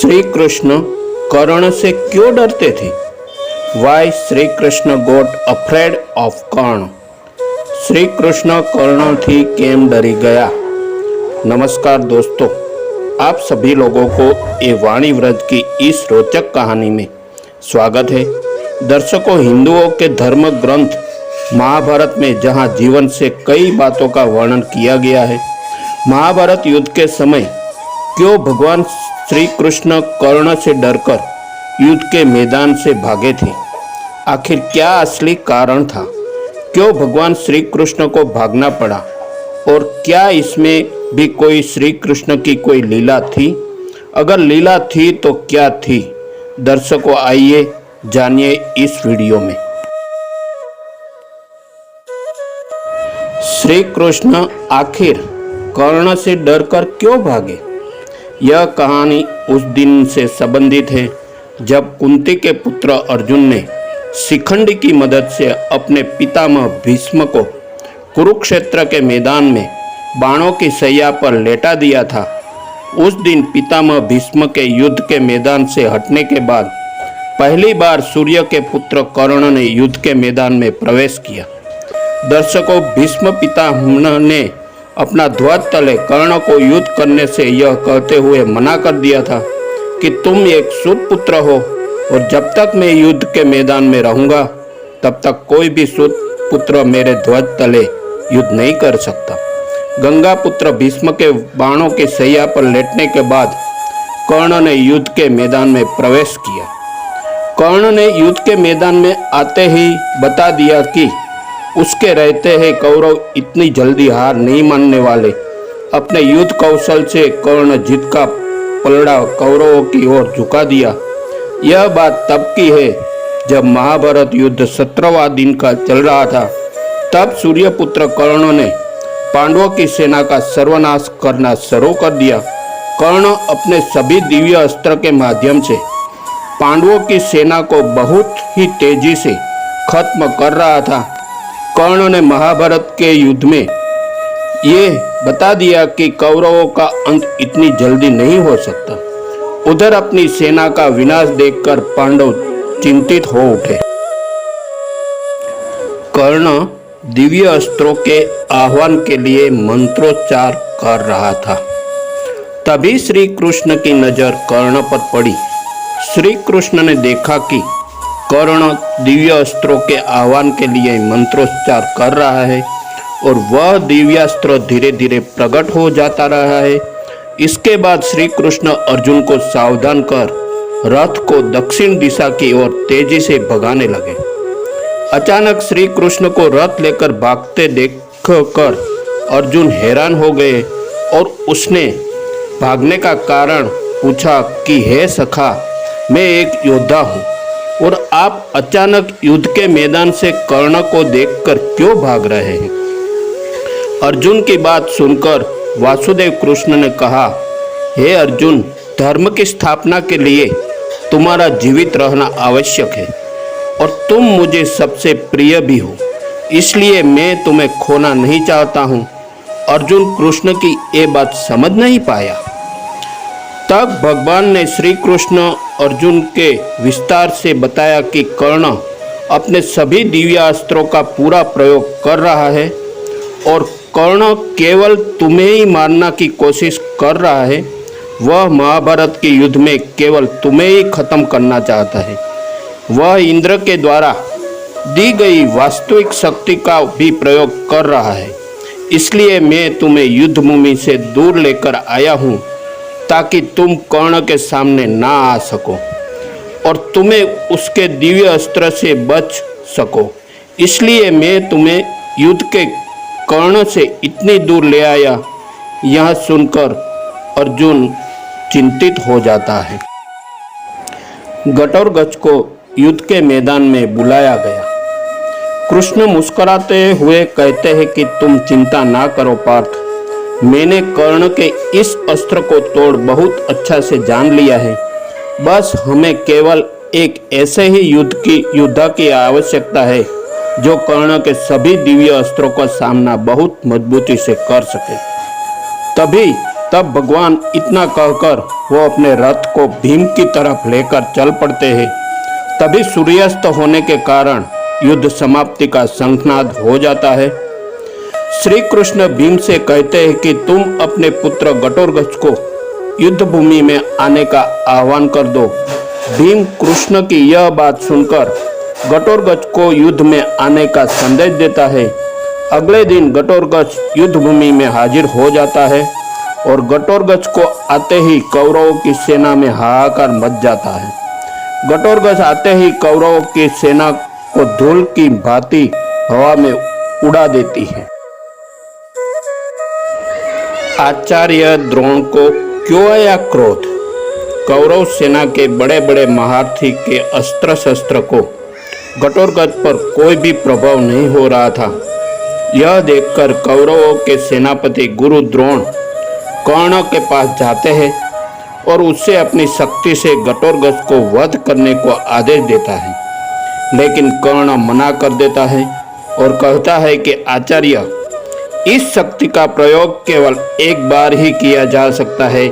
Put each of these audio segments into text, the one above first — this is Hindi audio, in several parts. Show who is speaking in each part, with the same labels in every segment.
Speaker 1: श्री कृष्ण कर्ण से क्यों डरते थे? Why Shri Krishna got afraid of Karna? Shri Krishna Karna थी केम डरी गया। नमस्कार दोस्तों, आप सभी लोगों को ये वाणी व्रत की इस रोचक कहानी में स्वागत है। दर्शकों, हिंदुओं के धर्म ग्रंथ महाभारत में जहां जीवन से कई बातों का वर्णन किया गया है, महाभारत युद्ध के समय क्यों भगवान श्री कृष्ण कर्ण से डरकर युद्ध के मैदान से भागे थे? आखिर क्या असली कारण था? क्यों भगवान श्री कृष्ण को भागना पड़ा? और क्या इसमें भी कोई श्री कृष्ण की कोई लीला थी? अगर लीला थी तो क्या थी? दर्शकों, आइए जानिए इस वीडियो में। श्री कृष्ण आखिर कर्ण से डरकर क्यों भागे? यह कहानी उस दिन से संबंधित है जब कुंती के पुत्र अर्जुन ने शिखंडी की मदद से अपने पितामह भीष्म को कुरुक्षेत्र के मैदान में बाणों की सैया पर लेटा दिया था। उस दिन पितामह भीष्म के युद्ध के मैदान से हटने के बाद पहली बार सूर्य के पुत्र कर्ण ने युद्ध के मैदान में प्रवेश किया। दर्शकों, भीष्म पितामह ने अपना ध्वज तले कर्ण को युद्ध करने से यह कहते हुए मना कर दिया था कि तुम एक सूत पुत्र हो और जब तक मैं युद्ध के मैदान में रहूंगा तब तक कोई भी सूत पुत्र मेरे ध्वज तले युद्ध नहीं कर सकता। गंगा पुत्र भीष्म के बाणों की सैया पर लेटने के बाद कर्ण ने युद्ध के मैदान में प्रवेश किया। कर्ण ने युद्ध के मैदान में आते ही बता दिया कि उसके रहते हैं कौरव इतनी जल्दी हार नहीं मानने वाले। अपने युद्ध कौशल से कर्ण जीत का पलड़ा कौरवों की ओर झुका दिया। यह बात तब की है जब महाभारत युद्ध 17वां दिन का चल रहा था। तब सूर्यपुत्र कर्ण ने पांडवों की सेना का सर्वनाश करना शुरू कर दिया। कर्ण अपने सभी दिव्य अस्त्र के माध्यम से पांडवों की सेना को बहुत ही तेजी से खत्म कर रहा था। कर्ण ने महाभारत के युद्ध में ये बता दिया कि कौरवों का अंत इतनी जल्दी नहीं हो सकता। उधर अपनी सेना का विनाश देखकर पांडव चिंतित हो उठे। कर्ण दिव्य अस्त्रों के आह्वान के लिए मंत्रोच्चार कर रहा था। तभी श्री कृष्ण की नजर कर्ण पर पड़ी। श्री कृष्ण ने देखा कि कर्ण दिव्य अस्त्रों के आह्वान के लिए मंत्रोच्चार कर रहा है और वह दिव्यास्त्र धीरे धीरे प्रकट हो जाता रहा है। इसके बाद श्री कृष्ण अर्जुन को सावधान कर रथ को दक्षिण दिशा की ओर तेजी से भगाने लगे। अचानक श्री कृष्ण को रथ लेकर भागते देखकर अर्जुन हैरान हो गए और उसने भागने का कारण पूछा कि हे सखा, मैं एक योद्धा हूँ और आप अचानक युद्ध के मैदान से कर्ण को देखकर क्यों भाग रहे हैं? अर्जुन की बात सुनकर वासुदेव कृष्ण ने कहा, हे अर्जुन, धर्म की स्थापना के लिए तुम्हारा जीवित रहना आवश्यक है और तुम मुझे सबसे प्रिय भी हो, इसलिए मैं तुम्हें खोना नहीं चाहता हूँ। अर्जुन कृष्ण की ये बात समझ नहीं पाया। तब भगवान ने श्री कृष्ण अर्जुन के विस्तार से बताया कि कर्ण अपने सभी दिव्यास्त्रों का पूरा प्रयोग कर रहा है और कर्ण केवल तुम्हें ही मारना की कोशिश कर रहा है। वह महाभारत के युद्ध में केवल तुम्हें ही खत्म करना चाहता है। वह इंद्र के द्वारा दी गई वास्तविक शक्ति का भी प्रयोग कर रहा है। इसलिए मैं तुम्हें युद्ध भूमि से दूर लेकर आया हूँ ताकि तुम कर्ण के सामने ना आ सको और तुम्हें उसके दिव्य अस्त्र से बच सको। इसलिए मैं तुम्हें युद्ध के कर्ण से इतनी दूर ले आया। यह सुनकर अर्जुन चिंतित हो जाता है। घटोत्कच को युद्ध के मैदान में बुलाया गया। कृष्ण मुस्कुराते हुए कहते हैं कि तुम चिंता ना करो पार्थ, मैंने कर्ण के इस अस्त्र को तोड़ बहुत अच्छा से जान लिया है। बस हमें केवल एक ऐसे ही योद्धा की आवश्यकता है जो कर्ण के सभी दिव्य अस्त्रों का सामना बहुत मजबूती से कर सके। तभी तब भगवान इतना कहकर वो अपने रथ को भीम की तरफ लेकर चल पड़ते हैं। तभी सूर्यास्त होने के कारण युद्ध समाप्ति का शंखनाद हो जाता है। श्री कृष्ण भीम से कहते हैं कि तुम अपने पुत्र घटोत्कच को युद्ध भूमि में आने का आह्वान कर दो। भीम कृष्ण की यह बात सुनकर घटोत्कच को युद्ध में आने का संदेश देता है। अगले दिन घटोत्कच युद्ध भूमि में हाजिर हो जाता है और घटोत्कच को आते ही कौरवों की सेना में हाहाकार मच जाता है। घटोत्कच आते ही कौरवों की सेना को धूल की भांति हवा में उड़ा देती है। आचार्य द्रोण को क्यों आया क्रोध? कौरव सेना के बड़े बड़े महारथी के अस्त्र शस्त्र को घटोत्कच पर कोई भी प्रभाव नहीं हो रहा था। यह देखकर कौरवों के सेनापति गुरु द्रोण कर्ण के पास जाते हैं और उससे अपनी शक्ति से घटोत्कच को वध करने को आदेश देता है। लेकिन कर्ण मना कर देता है और कहता है कि आचार्य, इस शक्ति का प्रयोग केवल एक बार ही किया जा सकता है,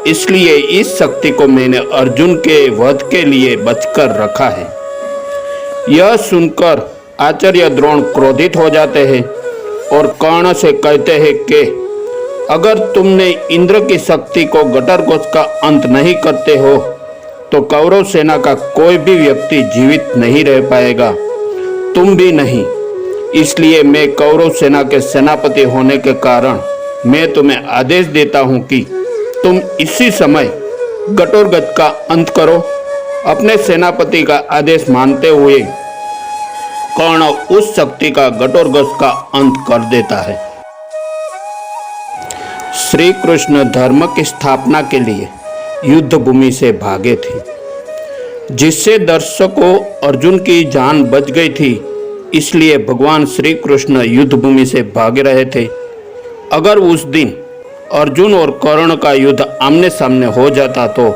Speaker 1: इसलिए इस शक्ति को मैंने अर्जुन के वध के लिए बचकर रखा है। यह सुनकर आचार्य द्रोण क्रोधित हो जाते हैं और कर्ण से कहते हैं कि अगर तुमने इंद्र की शक्ति को घटोत्कच का अंत नहीं करते हो तो कौरव सेना का कोई भी व्यक्ति जीवित नहीं रह पाएगा, तुम भी नहीं। इसलिए मैं कौरव सेना के सेनापति होने के कारण मैं तुम्हें आदेश देता हूं कि तुम इसी समय घटोत्कच का अंत करो। अपने सेनापति का आदेश मानते हुए कर्ण उस शक्ति का घटोत्कच का अंत कर देता है। श्री कृष्ण धर्म की स्थापना के लिए युद्ध भूमि से भागे थे, जिससे दर्शकों अर्जुन की जान बच गई थी। इसलिए भगवान श्री कृष्ण युद्ध भूमि से भाग रहे थे। अगर उस दिन अर्जुन और कर्ण का युद्ध आमने सामने हो जाता तो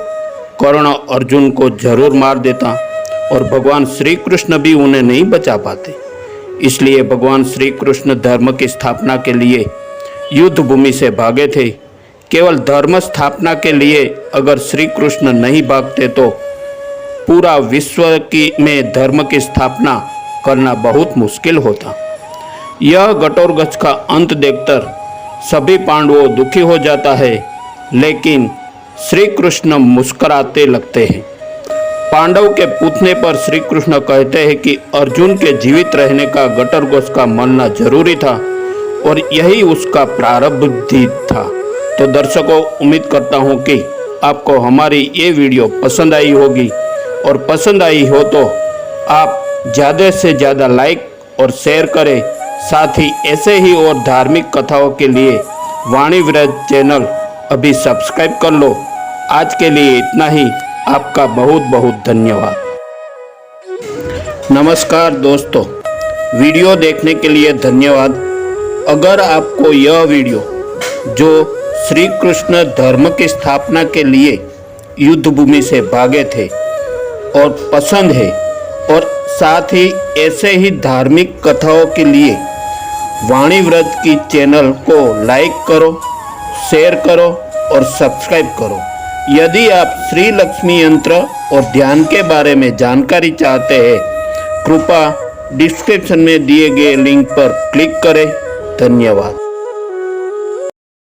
Speaker 1: कर्ण अर्जुन को जरूर मार देता और भगवान श्री कृष्ण भी उन्हें नहीं बचा पाते। इसलिए भगवान श्री कृष्ण धर्म की स्थापना के लिए युद्ध भूमि से भागे थे। केवल धर्म स्थापना के लिए अगर श्री कृष्ण नहीं भागते तो पूरा विश्व में धर्म की स्थापना करना बहुत मुश्किल होता। यह घटोत्कच का अंत देखकर सभी पांडवों दुखी हो जाता है, लेकिन श्री कृष्ण मुस्कुराते लगते हैं। पांडव के पूछने पर श्री कृष्ण कहते हैं कि अर्जुन के जीवित रहने का घटोत्कच का मरना जरूरी था और यही उसका प्रारब्ध था। तो दर्शकों, उम्मीद करता हूँ कि आपको हमारी ये वीडियो पसंद आई होगी और पसंद आई हो तो आप ज़्यादा से ज़्यादा लाइक और शेयर करें। साथ ही ऐसे ही और धार्मिक कथाओं के लिए वाणी व्रज चैनल अभी सब्सक्राइब कर लो। आज के लिए इतना ही। आपका बहुत बहुत धन्यवाद। नमस्कार दोस्तों, वीडियो देखने के लिए धन्यवाद। अगर आपको यह वीडियो जो श्री कृष्ण धर्म की स्थापना के लिए युद्ध भूमि से भागे थे और पसंद है और साथ ही ऐसे ही धार्मिक कथाओं के लिए वाणी व्रत की चैनल को लाइक करो, शेयर करो और सब्सक्राइब करो। यदि आप श्री लक्ष्मी यंत्र और ध्यान के बारे में जानकारी चाहते हैं, कृपया डिस्क्रिप्शन में दिए गए लिंक पर क्लिक करें। धन्यवाद।